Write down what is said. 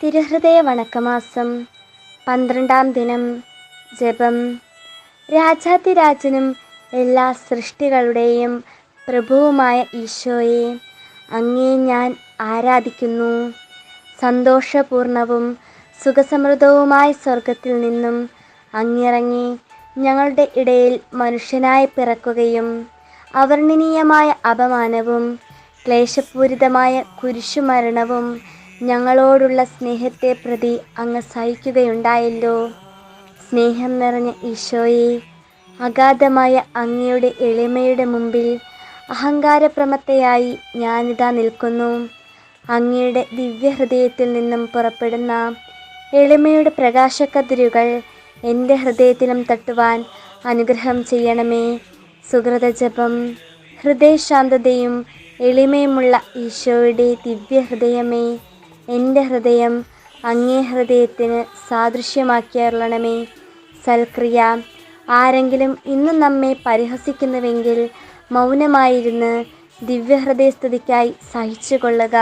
തിരുഹൃദയ വണക്കമാസം 12-ാം ദിനം. ജപം. രാജാധിരാജനും എല്ലാ സൃഷ്ടികളുടെയും പ്രഭുവുമായ ഈശോയെ, അങ്ങേ ഞാൻ ആരാധിക്കുന്നു. സന്തോഷപൂർണവും സുഖസമൃദ്ധവുമായ സ്വർഗത്തിൽ നിന്നും അങ്ങിറങ്ങി ഞങ്ങളുടെ ഇടയിൽ മനുഷ്യനായി പിറക്കുകയും അവർണ്ണനീയമായ അപമാനവും ക്ലേശപൂരിതമായ കുരിശുമരണവും ഞങ്ങളോടുള്ള സ്നേഹത്തെ പ്രതി അങ്ങ് സഹിക്കുകയുണ്ടായല്ലോ. സ്നേഹം നിറഞ്ഞ ഈശോയെ, അഗാധമായ അങ്ങയുടെ എളിമയുടെ മുമ്പിൽ അഹങ്കാരപ്രമത്തയായി ഞാനിതാ നിൽക്കുന്നു. അങ്ങയുടെ ദിവ്യഹൃദയത്തിൽ നിന്നും പുറപ്പെടുന്ന എളിമയുടെ പ്രകാശക്കതിരുകൾ എൻ്റെ ഹൃദയത്തിലും തട്ടുവാൻ അനുഗ്രഹം ചെയ്യണമേ. സുകൃതജപം. ഹൃദയശാന്തതയും എളിമയുമുള്ള ഈശോയുടെ ദിവ്യഹൃദയമേ, എൻ്റെ ഹൃദയം അങ്ങേ ഹൃദയത്തിന് സാദൃശ്യമാക്കിയരുളണമേ. സൽക്രിയ. ആരെങ്കിലും ഇന്ന് നമ്മെ പരിഹസിക്കുന്നുവെങ്കിൽ മൗനമായിരുന്ന് ദിവ്യഹൃദയസ്തുതിക്കായി സഹിച്ചു കൊള്ളുക.